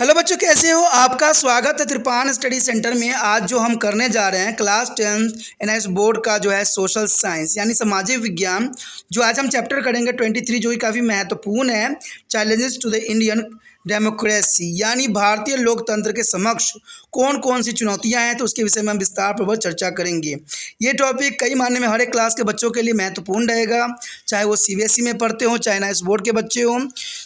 Hello बच्चों, कैसे हो? आपका स्वागत है त्रिपान स्टडी सेंटर में। आज जो हम करने जा रहे हैं क्लास 10th एनआईएस बोर्ड का जो है सोशल साइंस यानी सामाजिक विज्ञान। जो आज हम चैप्टर करेंगे 23 जो कि काफ़ी महत्वपूर्ण है, challenges to the Indian democracy यानी भारतीय लोकतंत्र के समक्ष कौन कौन सी चुनौतियां हैं, तो उसके विषय में हम विस्तार पूर्वक चर्चा करेंगे। ये टॉपिक कई मायने में हर एक क्लास के बच्चों के लिए महत्वपूर्ण रहेगा, चाहे वो सीबीएसई में पढ़ते हों, चाहे एनआईएस बोर्ड के बच्चे हों,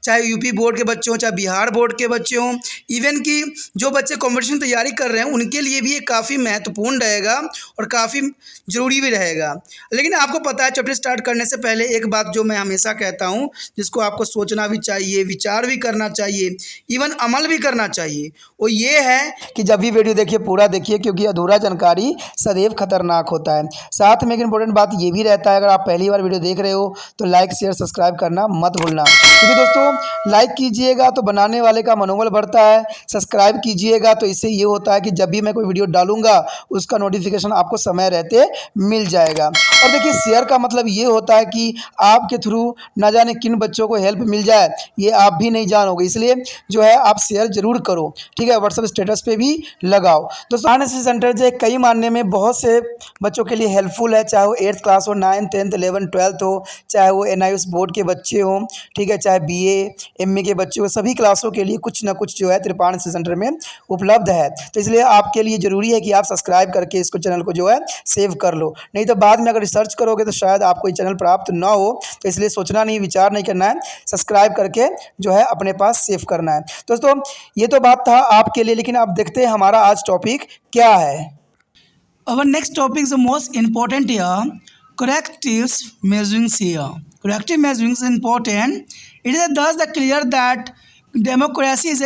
चाहे यूपी बोर्ड के बच्चे हों, चाहे बिहार बोर्ड के बच्चे हों, इवन कि जो बच्चे कॉम्पिटिशन तैयारी कर रहे हैं उनके लिए भी ये काफ़ी महत्वपूर्ण रहेगा और काफ़ी ज़रूरी भी रहेगा। लेकिन आपको पता है, चैप्टर स्टार्ट करने से पहले एक बात जो मैं हमेशा कहता हूँ, जिसको आपको सोचना भी चाहिए, विचार भी करना चाहिए, इवन अमल भी करना चाहिए, वो ये है कि जब भी वीडियो देखिए पूरा देखिए, क्योंकि अधूरा जानकारी सदैव खतरनाक होता है। साथ में एक इंपॉर्टेंट बात ये भी रहता है, अगर आप पहली बार वीडियो देख रहे हो तो लाइक शेयर सब्सक्राइब करना मत भूलना, क्योंकि दोस्तों लाइक कीजिएगा तो बनाने वाले का मनोबल बढ़ता है, सब्सक्राइब कीजिएगा तो इससे ये होता है कि जब भी मैं कोई वीडियो डालूंगा उसका नोटिफिकेशन आपको समय रहते मिल जाएगा। और देखिए, शेयर का मतलब ये होता है कि आपके थ्रू न जाने किन बच्चों को हेल्प मिल जाए, ये आप भी नहीं जानोगे, इसलिए जो है आप शेयर जरूर करो, ठीक है। व्हाट्सएप स्टेटस पे भी लगाओ। दोस्तों एनआईएस सेंटर जो है कई मानने में बहुत से बच्चों के लिए हेल्पफुल है, चाहे वो 8th क्लास हो, 9th 10th 11th 12th हो, चाहे वो एनआईएस बोर्ड के बच्चे हों, ठीक है, चाहे बीए एमए के बच्चे हो, सभी क्लासों के लिए कुछ ना कुछ जो है त्रिपान सेंटर में उपलब्ध है। तो इसलिए आपके लिए ज़रूरी है कि आप सब्सक्राइब करके इसको चैनल को जो है सेव कर लो, नहीं तो बाद में अगर रिसर्च करोगे तो शायद आपको ये चैनल प्राप्त ना हो। तो इसलिए सोचना नहीं, विचार नहीं करना है, सब्सक्राइब करके जो है अपने पास सेव करना है। दोस्तों ये तो बात था आपके लिए, लेकिन अब देखते हैं हमारा आज टॉपिक क्या है। Our next topic is the most important here, corrective measures here. Corrective measures is important. It is thus clear that democracy is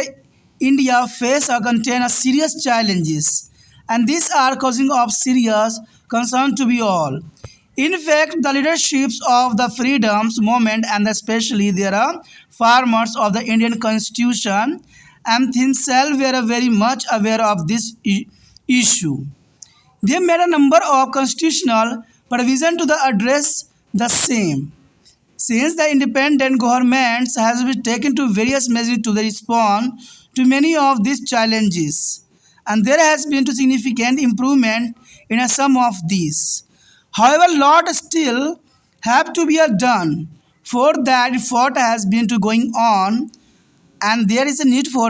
India face or contain a serious challenges, and these are causing of serious concern to be all. In fact, the leaderships of the freedoms movement and especially there are farmers of the Indian Constitution and themselves were very much aware of this issue. They made a number of constitutional provisions to address the same. Since the independent governments has been taken to various measures to respond to many of these challenges, and there has been a significant improvement in some of these. However, a lot still have to be done. For that, effort has been going on, and there is a need for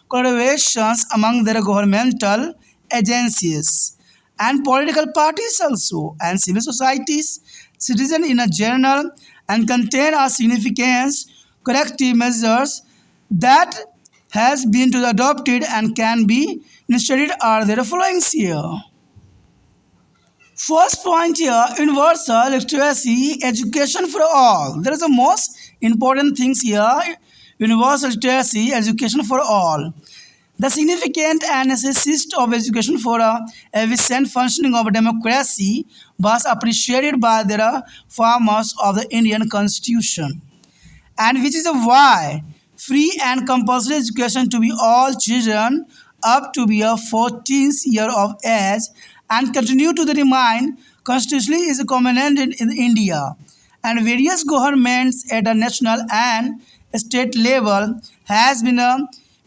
collaborations among their governmental agencies and political parties also, and civil societies, citizens in a general, and contain a significant corrective measures that has been adopted and can be studied are the following here. First point here, universal literacy, education for all. There is the most important things here, universal literacy, education for all. The significant and necessity of education for a efficient functioning of democracy was appreciated by the farmers of the Indian Constitution, and which is why free and compulsory education to be all children up to be a 14th year of age and continue to remain constitutionally is commanded in India, and various governments at a national and state level has been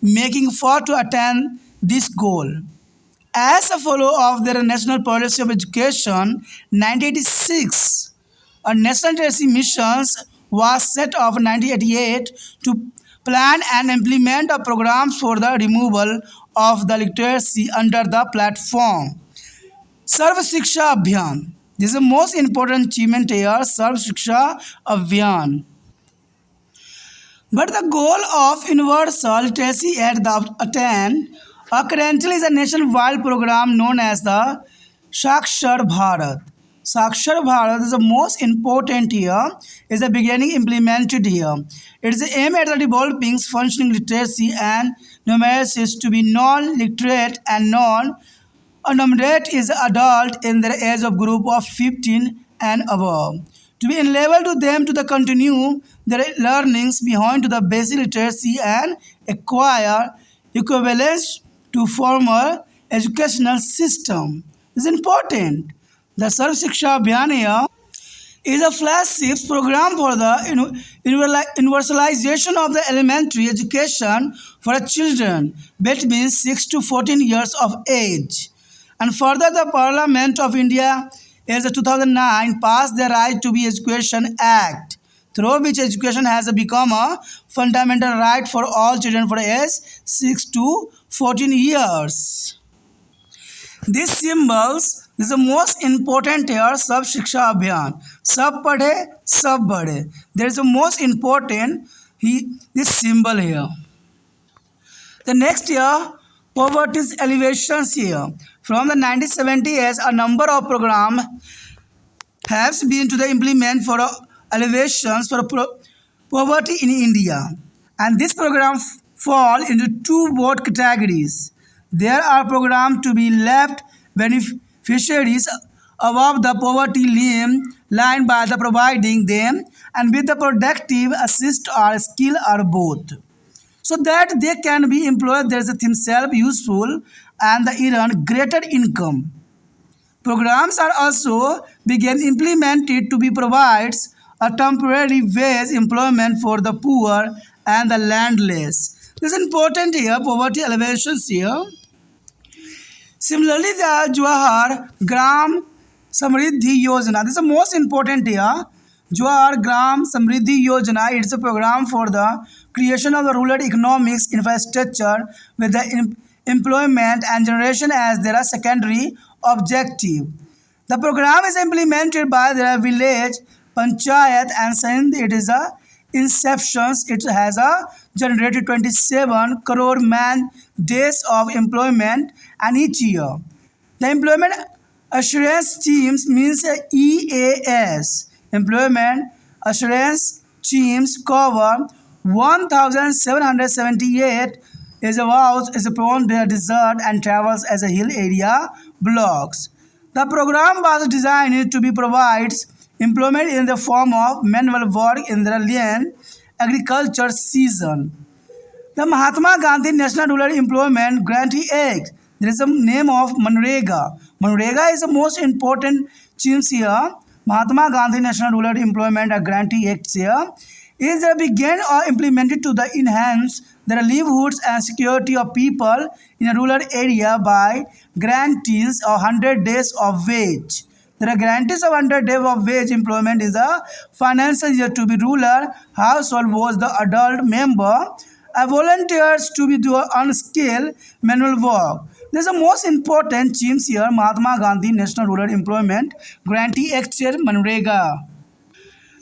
making effort to attain this goal. As a follow of their national policy of education 1986, a national literacy mission was set up in 1988 to plan and implement a programs for the removal of the literacy under the platform Sarv Shiksha Abhiyan. This is the most important achievement here, Sarv Shiksha Abhiyan. But the goal of universal literacy at the attained currently is a nationwide program known as the Sakshar Bharat. Sakshar Bharat is the most important here, is the beginning implemented here. It is aimed at developing functioning literacy and numeracy to be non-literate and non-numerate is adult in the age of group of 15 and above. To be enabled to them to continue their learnings behind to the basic literacy and acquire equivalence to formal educational system is important. The Sarv Shiksha Abhiyan here is a flagship program for the universalization of the elementary education for children between 6 to 14 years of age. And further, the Parliament of India as 2009 passed the Right to be Education Act, through which education has become a fundamental right for all children for age 6 to 14 years. These symbols this is the most important here, Sab Shiksha Abhiyan. Sab padhe, sab badhe. There is the most important this symbol here. The next year, poverty's elevations here. From the 1970s, a number of programs have been to the implement for elevations for poverty in India. And this program fall into two broad categories. There are programs to be left beneficiaries above the poverty line by the providing them and with the productive assist or skill or both, so that they can be employed themselves useful and earn greater income. Programs are also began implemented to be provides a temporary wage employment for the poor and the landless. This is important here, poverty elevations here. Similarly, the Jawahar Gram Samriddhi Yojana. This is the most important here. Jawahar Gram Samriddhi Yojana. It's a program for the creation of the rural economics infrastructure with the employment and generation as their secondary objective. The program is implemented by the village panchayat and since it is a inception, it has generated 27 crore man days of employment and each year. The employment assurance schemes means EAS. Employment assurance schemes cover 1,778 is prone to desert and travels as a hill area blocks. The program was designed to be provides employment in the form of manual work in the land agriculture season. The Mahatma Gandhi National Rural Employment Guarantee Act. There is a name of Manrega. Manrega is the most important schemes here. Mahatma Gandhi National Rural Employment Guarantee Act here is began or implemented to the enhance the livelihoods and security of people in a rural area by guarantees of 100 days of wage. There are guarantees of 100 days of wage employment is a financial year to be rural household was the adult member, a volunteers to be do unskilled manual work. This is the most important schemes here, Mahatma Gandhi National Rural Employment Guarantee Act here, Manrega.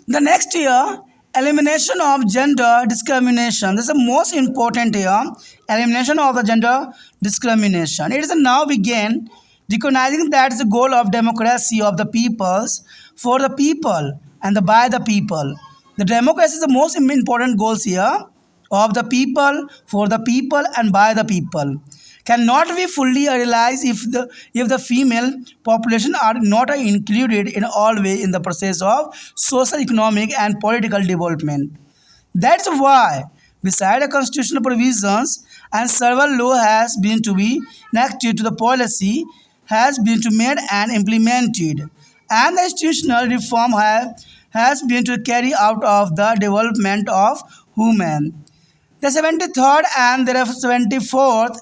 The next year, elimination of gender discrimination. This is the most important here, elimination of the gender discrimination. It is now began recognizing that the goal of democracy of the peoples for the people and by the people. The democracy is the most important goals here of the people for the people and by the people. Cannot be fully realized if the female population are not included in all way in the process of social, economic and political development. That's why, beside the constitutional provisions and several law has been to be enacted to the policy has been to made and implemented, and the institutional reform has been to carry out of the development of women. The 73rd and the 74th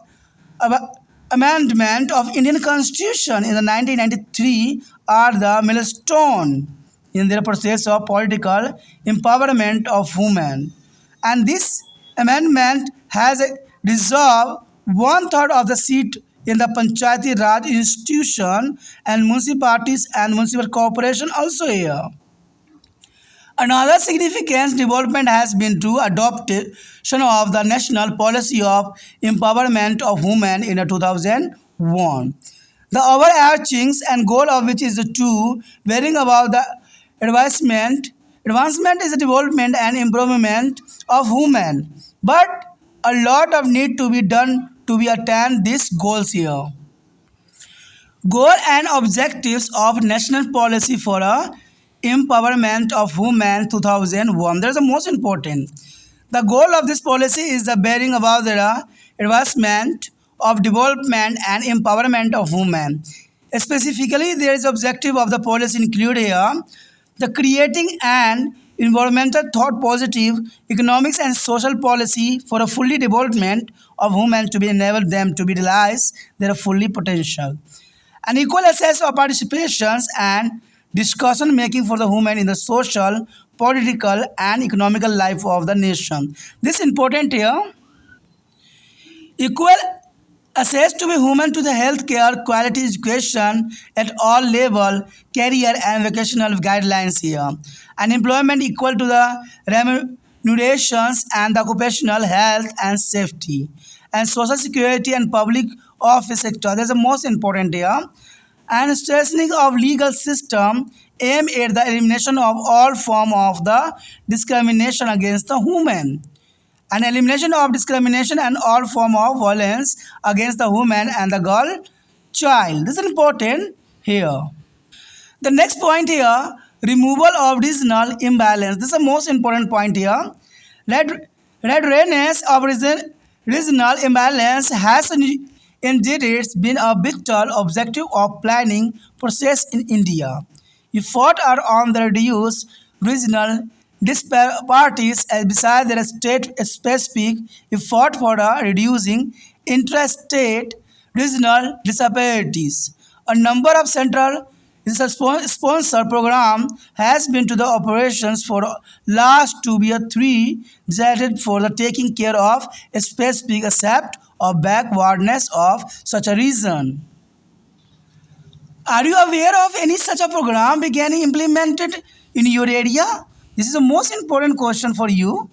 Amendment of Indian Constitution in the 1993 are the milestone in the process of political empowerment of women. And this amendment has reserved one-third of the seat in the Panchayati Raj institution and municipalities and municipal corporation also here. Another significant development has been to adoption of the national policy of empowerment of women in 2001. The overarching and goal of which is to bring about the advancement is the development and improvement of women. But a lot of need to be done to be attain these goals here. Goal and objectives of national policy for empowerment of women 2001. That is the most important. The goal of this policy is the bearing about the advancement of development and empowerment of women. Specifically, there is objective of the policy include here The creating an environmental thought positive economics and social policy for a fully development of women to be enable them to be realize their fully potential. An equal access of participations and discussion making for the women in the social, political and economical life of the nation. This is important here. Equal access to be women to the healthcare, quality education at all level, career and vocational guidelines here. And employment equal to the remunerations and the occupational health and safety. And social security and public office sector. That's the most important here. And strengthening of legal system aim at the elimination of all form of the discrimination against the women, and elimination of discrimination and all form of violence against the woman and the girl child. This is important here. The next point here, removal of regional imbalance. This is the most important point here. Redress of regional imbalance has indeed been a vital objective of planning process in India. Efforts are on the reduce regional disparities as besides their state-specific effort for reducing intrastate regional disparities. A number of central sponsor program has been to the operations for last 2 or 3 decided for the taking care of a specific aspect of backwardness of such a region. Are you aware of any such a program began implemented in your area? This is the most important question for you.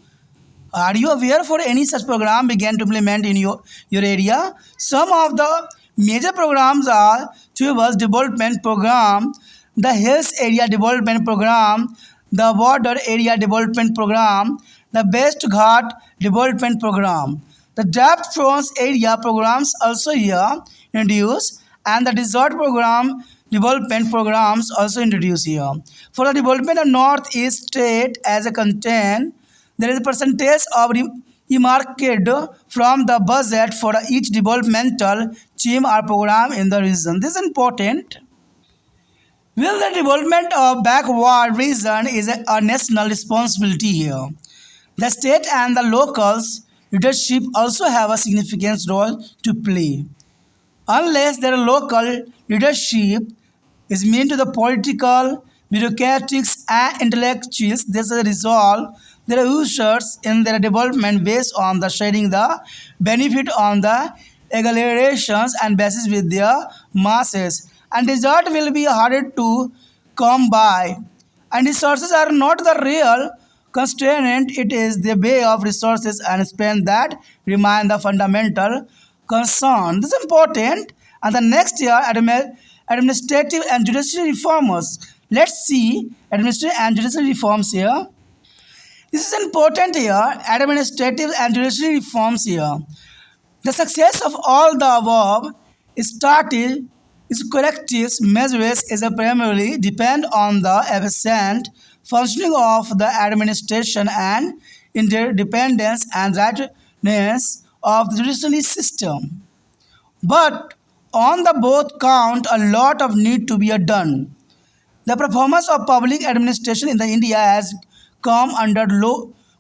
Are you aware for any such program began to implement in your area? Some of the major programs are Tribal Development Program, the Hills Area Development Program, the Border Area Development Program, the Best Ghat Development Program. The Depth Fronts Area programs also here introduced, and the Desert Program development programs also introduced here. For the development of Northeast state as a content, there is a percentage of earmarked from the budget for each developmental theme or program in the region. This is important. Will the development of backward region is a national responsibility here. The state and the locals leadership also have a significant role to play. Unless their local leadership is meant to the political, bureaucrats and intellectuals, this is a result their users in their development based on the sharing the benefit on the egalitarians and basis with their masses. And result will be harder to come by. And resources are not the real constraint, it is the way of resources and spend that remain the fundamental concern. This is important. And the next year, administrative and judicial reforms. Let's see administrative and judicial reforms here. This is important here, administrative and judicial reforms here. The success of all the above started is corrective measures is primarily depend on the efficient functioning of the administration and independence and rightness of the judicial system. But on the both count, a lot of need to be done. The performance of public administration in the India has come under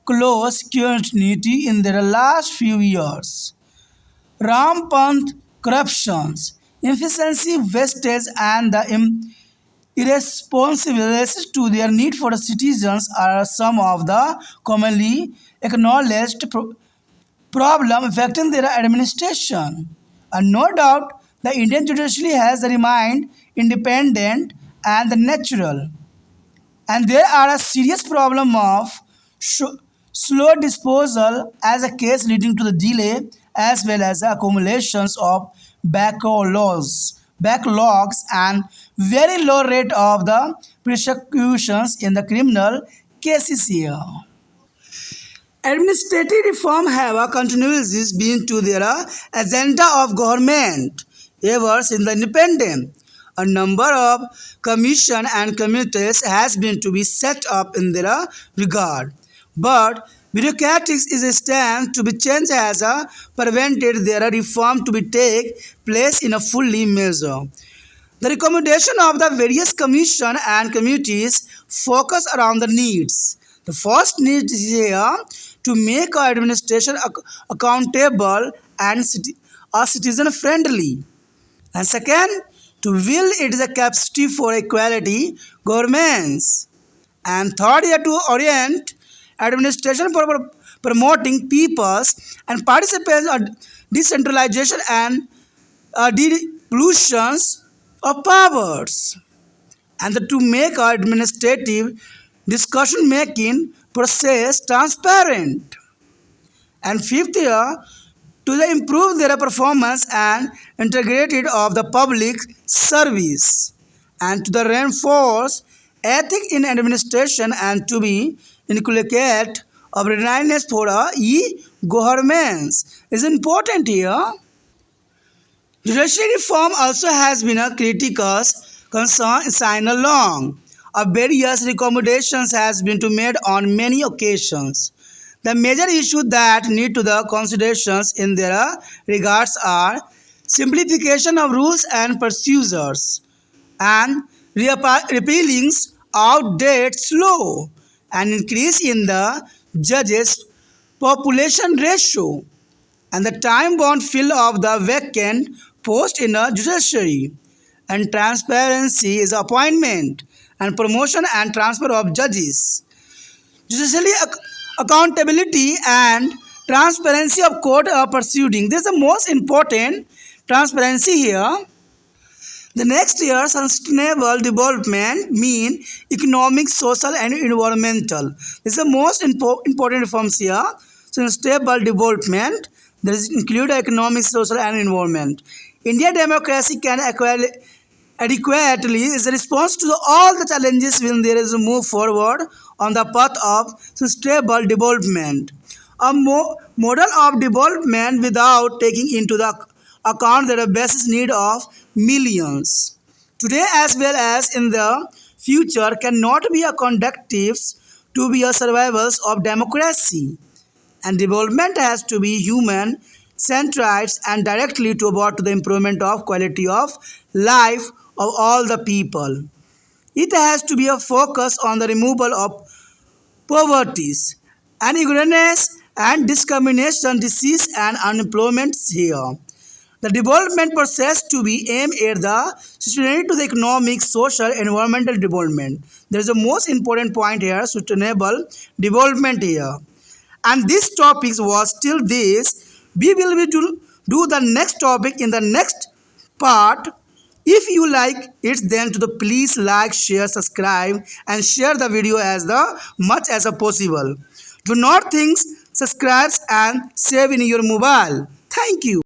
close scrutiny in the last few years. Rampant corruptions, inefficiency, wastage, and the irresponsibilities to their need for the citizens are some of the commonly acknowledged problems affecting their administration. And no doubt, the Indian judiciary has remained independent and natural. And there are a serious problem of slow disposal as a case leading to the delay as well as the accumulations of backlogs and very low rate of the prosecutions in the criminal cases here. Administrative reform have continuously been to their agenda of government ever since the independence. A number of commission and committees has been to be set up in their regard. But bureaucratics is a stand to be changed as prevented their reform to be take place in a fully measure. The recommendation of the various commission and committees focus around the needs. The first need is here to make our administration accountable and citizen friendly. And second, to will it is a capacity for equality governments. And third, here to orient administration for promoting people's and participants of decentralization and devolutions of powers. And to make our administrative discussion making process transparent. And fifth, here to improve their performance and integrity of the public service, and to reinforce ethics in administration, and to be inculcate of readiness for e-governments is important here. Judiciary reform also has been a critical concern signed along. Various recommendations has been made on many occasions. The major issues that need to the considerations in their regards are simplification of rules and procedures, and repealing outdated law, and increase in the judges' population ratio, and the time-bound fill of the vacant post in a judiciary, and transparency is appointment and promotion and transfer of judges. Judicially accountability and transparency of court proceeding. This is the most important transparency here. The next year, sustainable development mean economic, social, and environmental. This is the most important reforms here. Sustainable development, that is include economic, social, and environment. India democracy can adequately is a response to all the challenges when there is a move forward on the path of sustainable development. A model of development without taking into the account the basic need of millions today as well as in the future cannot be a conducive to be a survivals of democracy, and development has to be human centered and directly toward the improvement of quality of life of all the people. It has to be a focus on the removal of poverty and ignorance and discrimination, disease and unemployment here. The development process to be aimed at the sustainability to the economic, social, environmental development. There is a most important point here, sustainable development here. And this topic was still this. We will be to do the next topic in the next part. If you like it, then to the please like, share, subscribe, and share the video as the much as possible. Do not think, subscribe and save in your mobile. Thank you.